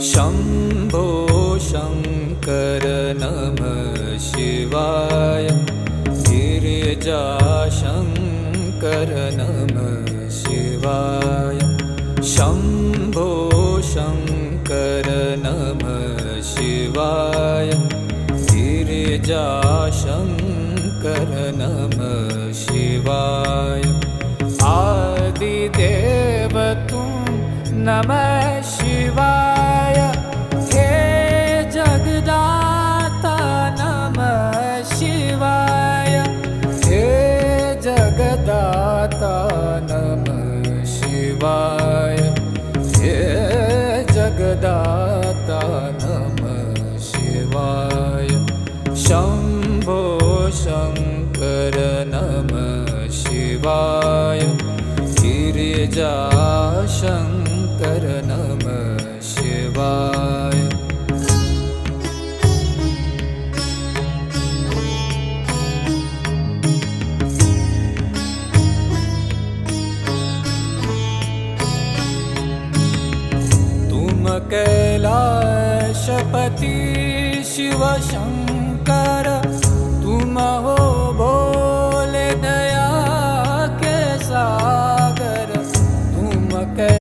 शम्भो शङ्कर नमः शिवाय। गिरिजाशङ्कर नमः शिवाय। शम्भो शङ्कर नमः शिवाय। गिरिजाशङ्कर नमः शिवाय। आदिदेव तुम नमः शिवाय। हे जगदाता नमः शिवाय। हे जगदाता नमः शिवाय। हे जगदाता नमः शिवाय। शम्भो शङ्कर नमः शिवाय। गिरिजाशङ्कर नमः शिवाय। तुम कैलाशपति शिव शङ्कर।